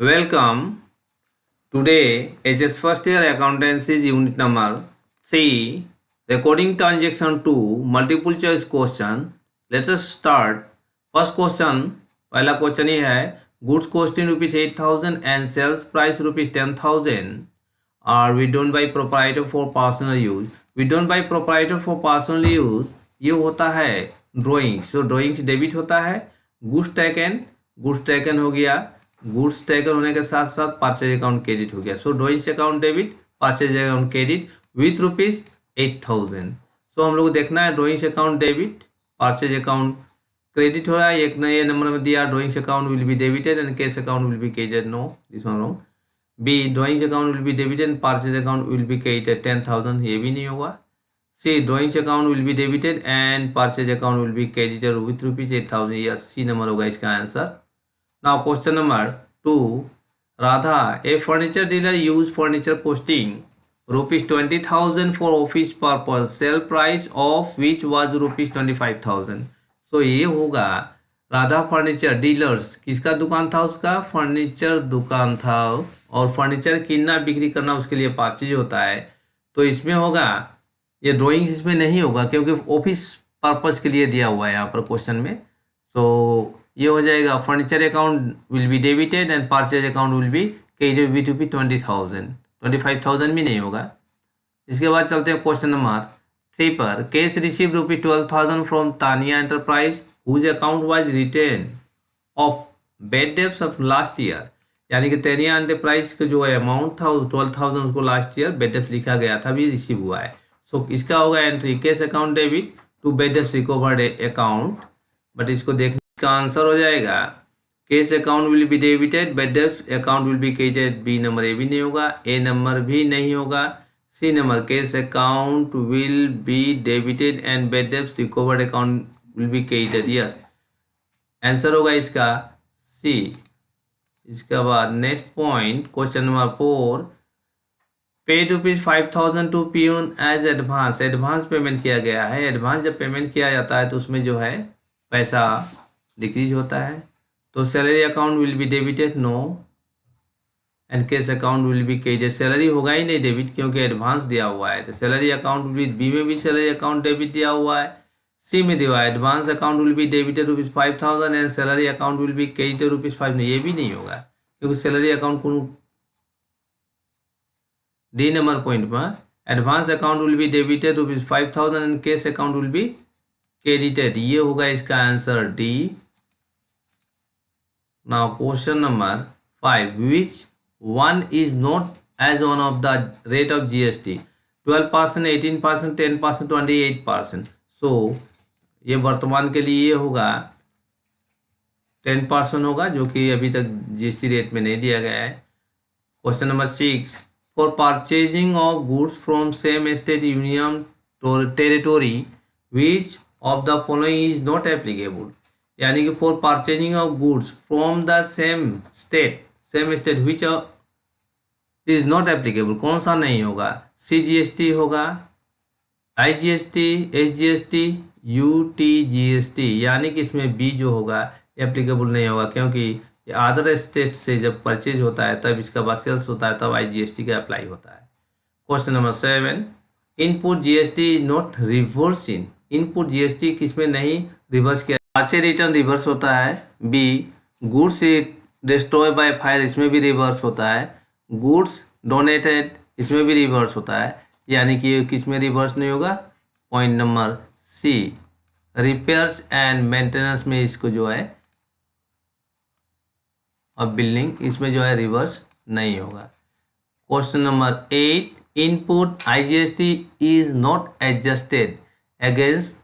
Welcome. Today, HS first year accountancy unit number 3, recording transaction 2, multiple choice question. Let us start. First question, पहला question ये है, goods costing rupees 8,000 and sales price rupees 10,000 are we done by proprietor for personal use. We done by proprietor for personal use ये होता है drawings, तो drawings debit होता है. Goods taken हो गया, गुड्स टेकन होने के साथ साथ परचेज अकाउंट क्रेडिट हो गया. So drawings account debit, purchase account credit with rupees 8,000. So हम लोग को देखना है drawings account debit, purchase account credit हो रहा है. एक नए नंबर में दिया drawings account will be debited and cash account will be credited. No, this one wrong. B drawings account will be debited and purchase account will be credited 10,000, ये भी नहीं होगा. C drawings account will be debited and purchase account will be credited with rupees 8,000. Yes, C number होगा इसका answer. Now question number 2. Radha, a furniture dealer use furniture costing rupees 20,000 for office purpose. Sale price of which was rupees 25,000. So ये होगा Radha furniture dealers, किसका दुकान था? उसका furniture दुकान था और फर्नीचर कितना बिक्री करना उसके लिए परचेज होता है. तो इसमें होगा, ये ड्राइंग्स इसमें नहीं होगा क्योंकि ऑफिस पर्पज के लिए दिया हुआ है यहाँ पर क्वेश्चन में. सो ये हो जाएगा furniture account will be debited and purchase account will be credited with rupee 20,000. 25,000 भी नहीं होगा. इसके बाद चलते हैं क्वेश्चन नंबर 3 पर. Cash receive rupee 12,000 from Tania enterprise whose account was written off bad debts of last year. यानी कि तानिया एंटरप्राइज का जो अमाउंट था वो 12,000 उसको लास्ट ईयर बेड डेब्ट्स लिखा गया था, भी रिसीव हुआ है. सो इसका होगा entry cash account debit to bad debts recovered account. But इसको देखने का आंसर हो जाएगा cash account will be debited, bad debts account will be credited. B number A भी नहीं होगा, ए नंबर भी नहीं होगा. C number cash account will be debited and bad debts recovered account will be credited. Yes, answer होगा इसका C. इसके बाद next point question number 4. Paid rupees 5,000 to peon as advance. Advance payment किया गया है. एडवांस जब payment किया जाता है तो उसमें जो है पैसा डिक्रीज होता है. तो salary account will be debited, no, and cash account will be credited. Salary होगा ही नहीं डेबिट क्योंकि एडवांस दिया हुआ है. तो सैलरी अकाउंट विल बी में भी सैलरी अकाउंट डेबिट दिया हुआ है. सी में दिया है advance account will be debited rupees 5,000 and salary account will be credited rupees 5. ये भी नहीं होगा क्योंकि सैलरी अकाउंट को डी नंबर पॉइंट पर advance account will be debited rupees 5,000 and cash account will be credited. ये होगा इसका answer D. Now question number 5. Which one is not as one of the rate of GST. 12%, 18%, 10%, 28%. सो ये वर्तमान के लिए ये होगा 10% होगा, जो कि अभी तक जीएसटी रेट में नहीं दिया गया है. Question number 6. For purchasing of goods from same state union territory, which of the following is not applicable. यानी कि for purchasing of goods from the same state which is not applicable, कौन सा नहीं होगा? CGST होगा, IGST, SGST, UTGST. यानी कि इसमें B जो होगा एप्लीकेबल नहीं होगा क्योंकि अदर स्टेट से जब परचेज होता है तब इसका बाद सेल्स होता है, तब IGST का अप्लाई होता है. Question number 7. Input GST is not reverse in. Input GST किसमें नहीं रिवर्स किया. परचेज रिटर्न रिवर्स होता है. B goods destroy by fire, इसमें भी रिवर्स होता है. गुड्स डोनेटेड, इसमें भी रिवर्स होता है. यानी कि किसमें रिवर्स नहीं होगा? Point number C, repairs and maintenance में इसको जो है और बिल्डिंग, इसमें जो है रिवर्स नहीं होगा. Question number 8. Input IGST is not adjusted against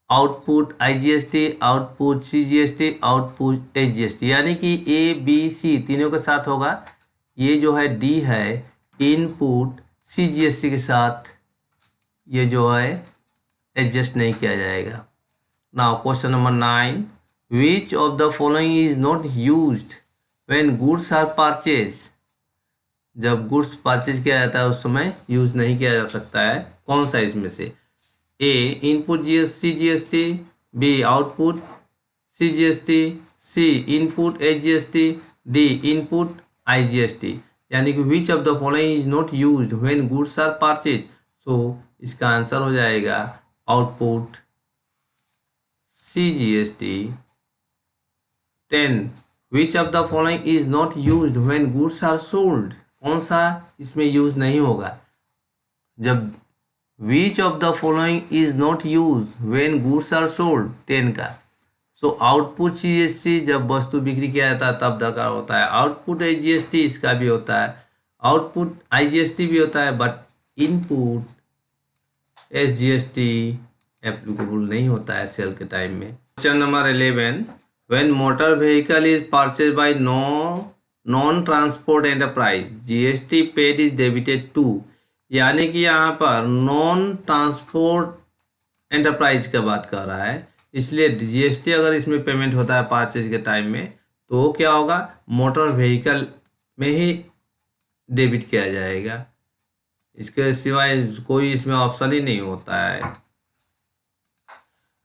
output IGST, output CGST, output SGST. यानी कि ABC तीनों के साथ होगा. ये जो है D है इनपुट CGST के साथ ये जो है एडजस्ट नहीं किया जाएगा. Now question number 9. Which of the following is not used when goods are purchased. जब गुड्स परचेज किया जाता है उस समय यूज नहीं किया जा सकता है. कौन सा इसमें से? A input CGST, B output CGST, C input SGST, D input IGST, यानी कि which of the following is not used when goods are purchase. So इसका आंसर हो जाएगा output CGST। 10 which of the following is not used when goods are sold, कौन सा इसमें use नहीं होगा जब which of the following is not use when goods are sold, 10 का। सो आउटपुट CGST जब वस्तु बिक्री किया जाता है तब दरकार होता है, आउटपुट IGST इसका भी होता है, आउटपुट IGST भी होता है, बट इनपुट SGST एप्लीकेबल नहीं होता है सेल के टाइम में। Question number 11, when motor vehicle is purchase by non transport enterprise GST paid is debited to, यानी कि यहाँ पर नॉन ट्रांसपोर्ट एंटरप्राइज का बात कर रहा है, इसलिए GST अगर इसमें पेमेंट होता है परचेज के टाइम में तो क्या होगा, मोटर व्हीकल में ही डेबिट किया जाएगा, इसके सिवाय कोई इसमें ऑप्शन ही नहीं होता है।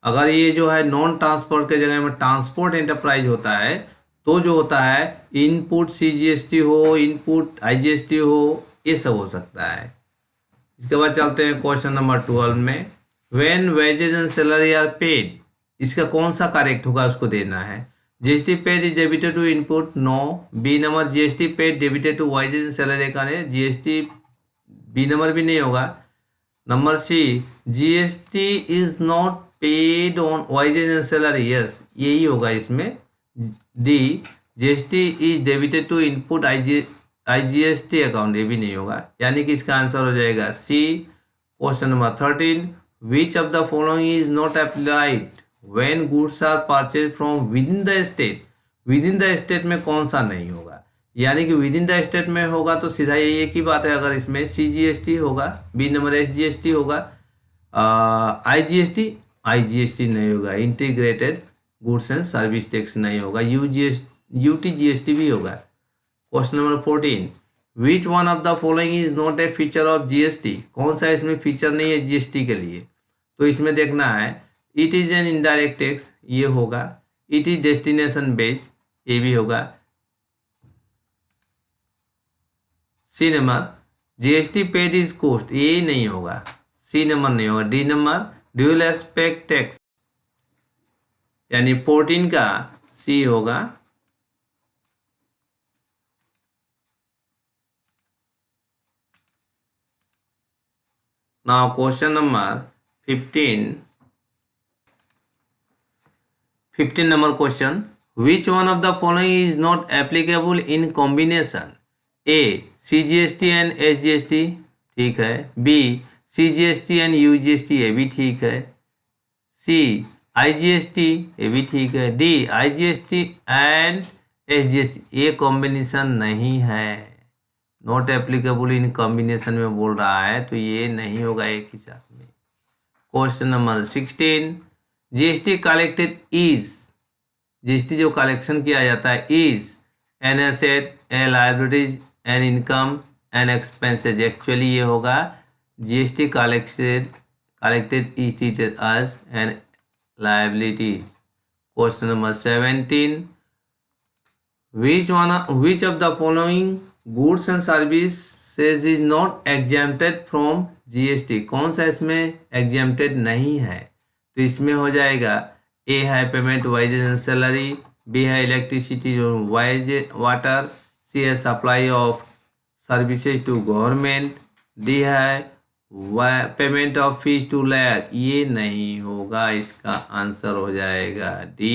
अगर ये जो है नॉन ट्रांसपोर्ट के जगह में ट्रांसपोर्ट एंटरप्राइज होता है तो जो होता है इनपुट CGST हो, इनपुट IGST हो, ये सब हो सकता है। इसके बाद चलते हैं क्वेश्चन नंबर 12 में, when wages and salary are paid, इसका कौन सा करेक्ट होगा उसको देना है। GST paid is debited to input, no. B number GST paid debited to wages and salary का है, GST बी नंबर भी नहीं होगा। Number C, GST is not paid on wages and salary, yes यही होगा इसमें। D, GST is debited to input IGST account, ये भी नहीं होगा, यानी कि इसका आंसर हो जाएगा C। Question number 13, which of the following is not applied when goods are purchase from within the state, within the state में कौन सा नहीं होगा, यानी कि विद इन द स्टेट में होगा तो सीधा ये एक ही बात है, अगर इसमें CGST होगा, बी नंबर SGST होगा, IGST नहीं होगा, integrated goods and service tax नहीं होगा, UTGST भी होगा। Question number 14, which one of the following is not a feature of GST, कौन सा इसमें फीचर नहीं है GST के लिए, तो इसमें देखना है it is an indirect tax, ये होगा, इट इज डेस्टिनेशन बेस्ड, ये भी होगा। C number GST paid is cost, ये नहीं होगा, C नंबर नहीं होगा। D number dual aspect tax, यानी 14 का C होगा। Now question number 15 number question, which one of the following is not applicable in combination, A CGST and SGST, ठीक है, B CGST एंड UGST, ये भी ठीक है, C IGST, ये भी ठीक है, D IGST एंड SGST, ये कॉम्बिनेशन नहीं है, नॉट एप्लीकेबल इन कॉम्बिनेशन में बोल रहा है तो ये नहीं होगा एक ही साथ में। Question number 16, GST collected is, GST जो कलेक्शन किया जाता है is an asset, a liabilities, an income, an expenses, actually ये होगा GST कलेक्टेड इज टीचर as an liabilities. Question number 17, which of the following goods and services is not exempted from GST, कौन सा इसमें exempted नहीं है, तो इसमें हो जाएगा A है payment wages and salary, B है इलेक्ट्रिसिटी वाटर, C है supply of services to government, D है payment of fees to lawyer, ये नहीं होगा, इसका आंसर हो जाएगा D।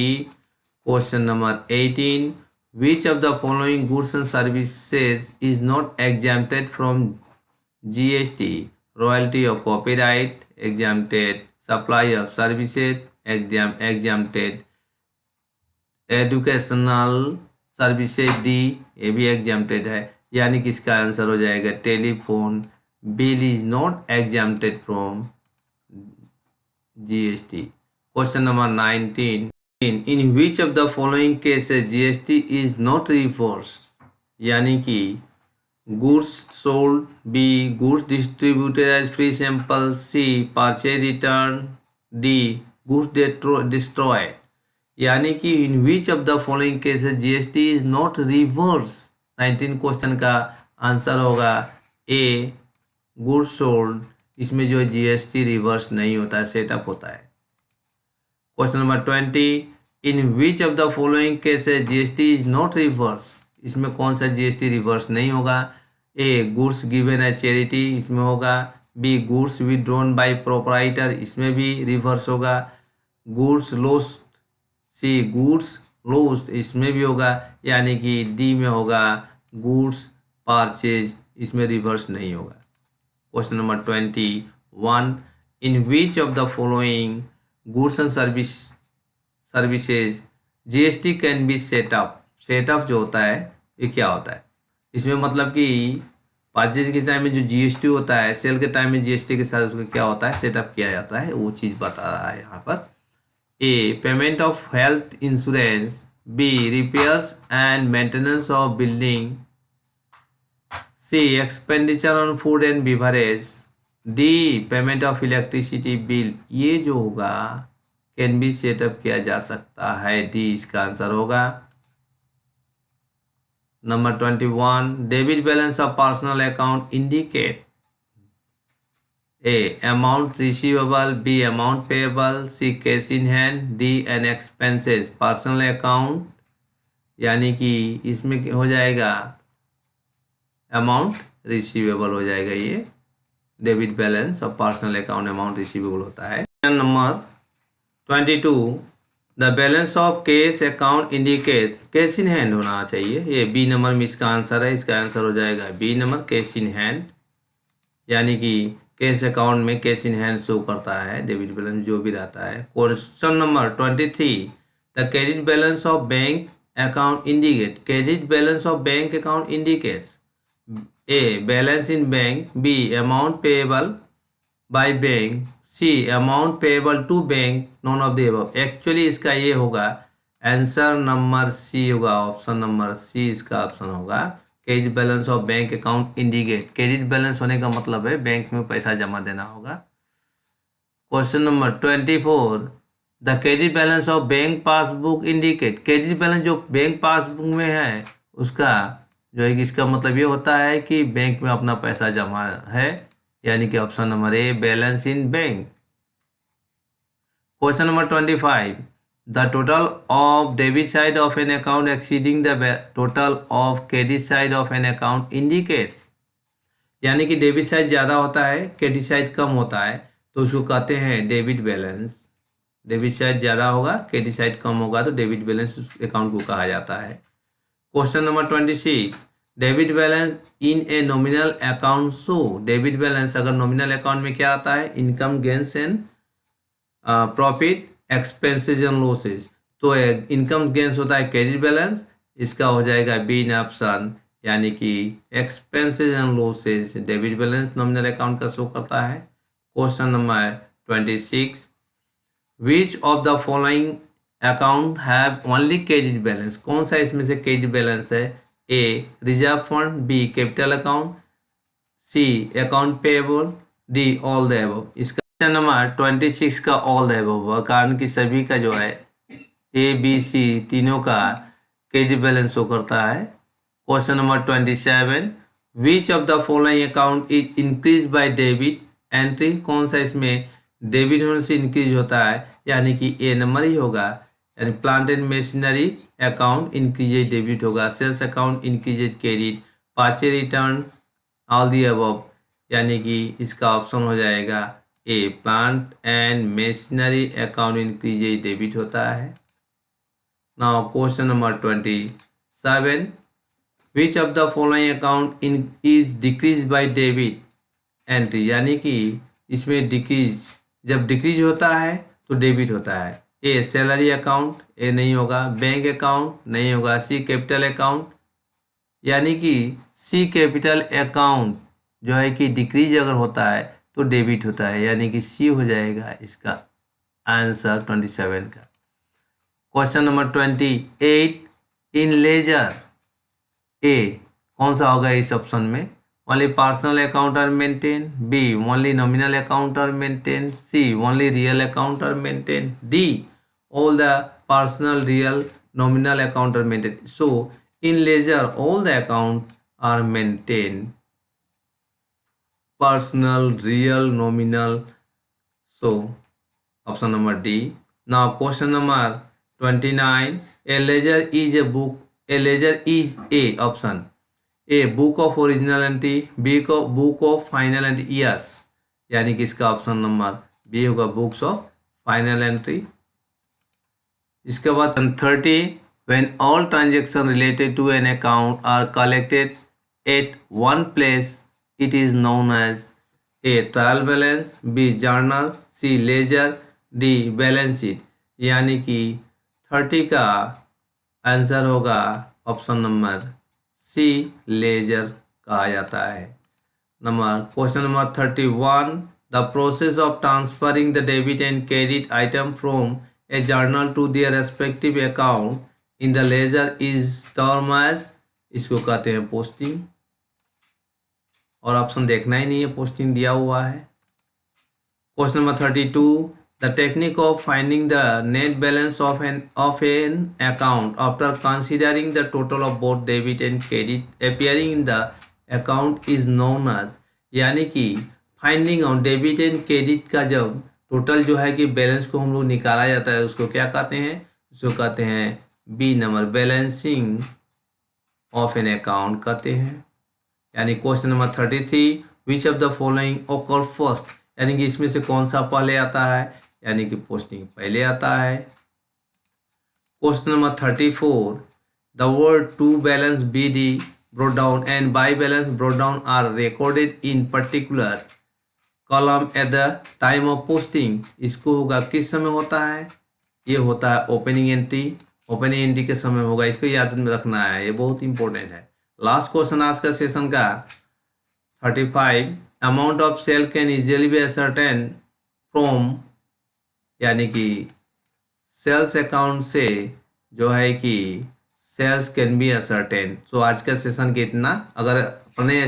Question number 18, which of the following goods and services is not exempted from GST, royalty or copyright exempted, supply of services exempted, educational services D, ये भी exempted है, यानी कि इसका आंसर हो जाएगा telephone bill is not exempted from GST। Question number 19, in which of the following cases GST is not reverse, यानी कि goods sold, B goods distributed as free sample, C purchase return, D goods destroyed, यानी कि in which of the following cases GST is not reverse, 19 question का answer होगा A goods sold, इसमें जो GST reverse नहीं होता है, setup होता है। Question number 20, in which of the following cases GST is not reverse, इसमें कौन सा जीएसटी रिवर्स नहीं होगा? A goods given a charity, इसमें होगा। B goods withdrawn by proprietor, इसमें भी रिवर्स होगा। Goods lost, C goods lost, इसमें भी होगा। यानी कि डी में होगा गुड्स परचेज, इसमें रिवर्स नहीं होगा। Question number 21, in which of the following goods and services GST can be set up, setup जो होता है ये क्या होता है? इसमें मतलब कि परचेज के टाइम में जो जीएसटी होता है, सेल के टाइम में जीएसटी के साथ उसका क्या होता है, सेटअप किया जाता है, वो चीज़ बता रहा है यहाँ पर। A payment of health insurance, B repairs and maintenance of building, C expenditure on food and beverage, D payment of electricity bill. ये जो होगा कैन बी सेटअप किया जा सकता है, डी इसका आंसर होगा। Number 21, debit balance of personal account indicate A amount receivable, B amount payable, C cash in hand, D an expenses. Personal account यानी कि इसमें हो जाएगा अमाउंट रिसीवेबल हो जाएगा, ये डेबिट बैलेंस और पर्सनल अकाउंट अमाउंट रिसीवेबल होता है। Number 22, the balance of cash account indicate cash in hand होना चाहिए, ये बी नंबर में इसका आंसर है। इसका आंसर हो जाएगा B number cash in hand, यानी कि कैश अकाउंट में कैश इन हैंड शो करता है, डेबिट बैलेंस जो भी रहता है। Question number 23, the credit balance of bank account indicate, credit balance of bank account indicates A balance in bank, B amount payable by bank, C amount payable to bank, none of the above. Actually इसका ये होगा answer number C होगा, option number C इसका option होगा। Credit balance of bank account indicate, credit balance होने का मतलब है बैंक में पैसा जमा देना होगा। Question number 24, the credit balance of bank passbook indicate, credit balance जो बैंक पासबुक में है उसका जो है इसका मतलब ये होता है कि बैंक में अपना पैसा जमा है, यानी कि option number A balance in bank. Question number 25, the total of debit side of an account exceeding the total of credit side of an account indicates, यानी कि डेबिट साइड ज़्यादा होता है क्रेडिट साइड कम होता है, तो उसको कहते हैं डेबिट बैलेंस। डेबिट साइड ज़्यादा होगा क्रेडिट साइड कम होगा तो डेबिट बैलेंस उस अकाउंट को कहा जाता है। Question number 26, debit balance in a nominal account show, debit balance अगर नॉमिनल अकाउंट में क्या आता है, income gains and profit expenses and losses, तो इनकम गेन्स होता है क्रेडिट बैलेंस, इसका हो जाएगा बी इन ऑप्शन, यानी कि expenses and losses debit balance nominal account का शो करता है। Question number 26, which of the following account have only credit balance, कौन सा इसमें से क्रेडिट बैलेंस है? A reserve fund, B capital account, C account payable, D all the above. इसका question number 26 का ऑल द अबव, कारण कि सभी का जो है ए बी सी तीनों का क्रेडिट बैलेंस शो करता है। Question number 27, which of the following account is increase by debit entry, कौन सा इसमें डेबिट होने से इंक्रीज होता है, यानी कि ए नंबर ही होगा, यानी plant and machinery account increases debit होगा, sales account increases credit, purchase return all the above, यानी कि इसका ऑप्शन हो जाएगा A plant and machinery account increases debit होता है। Now question number 27, which of the following account is decrease by debit entry, यानी कि इसमें डिक्रीज जब डिक्रीज होता है तो डेबिट होता है। ए सैलरी अकाउंट, ए नहीं होगा, बैंक अकाउंट नहीं होगा, सी कैपिटल अकाउंट, यानी कि सी कैपिटल अकाउंट जो है कि डिक्रीज अगर होता है तो डेबिट होता है, यानी कि सी हो जाएगा इसका आंसर 27 का। Question number 28, in ledger A कौन सा होगा इस ऑप्शन में? Only personal account are maintain, B only nominal account are maintain, C only real account are maintain, D all the personal real nominal account are maintain. So In ledger, all the accounts are maintained. Personal, real, nominal. So, option number D. Now, question number 29. A ledger is a book. A ledger is a option. A book of original entry, B को book of final entry. Yes, यानी कि इसका option number B होगा, books of final entry. इसके बाद 30, when all transactions related to an account are collected at one place, it is known as A trial balance, B journal, C ledger, D balance sheet। यानी कि 30 का answer होगा option number C, laser कहा जाता है। Question number 31, the process of transferring the debit and credit item from a journal to their respective account in the ledger is term as, इसको कहते हैं पोस्टिंग। और ऑप्शन देखना ही नहीं है, पोस्टिंग दिया हुआ है। Question number 32, the technique of finding the net balance of an account after considering the total of both debit and credit appearing in the account is known as, यानी कि finding of debit and credit का जब total जो है कि balance को हम लोग निकाला जाता है, उसको क्या कहते हैं? उसको कहते हैं B number, balancing of an account कहते हैं। यानी question number 33, which of the following occur first, यानी कि इसमें से कौन सा पहले आता है? यानी कि पोस्टिंग पहले आता है। Question number 34, the word to balance B D brought down and by balance brought down are recorded in particular column at the time of posting. इसको होगा किस समय होता है? ये होता है ओपनिंग एंट्री, ओपनिंग एंट्री के समय होगा। इसको याद रखना है, ये बहुत इंपॉर्टेंट है। लास्ट क्वेश्चन आज का सेशन का 35, amount of sale can easily be ascertain from, यानी कि सेल्स अकाउंट से जो है कि sales can be ascertain. So आज का सेशन कितना, अगर अपने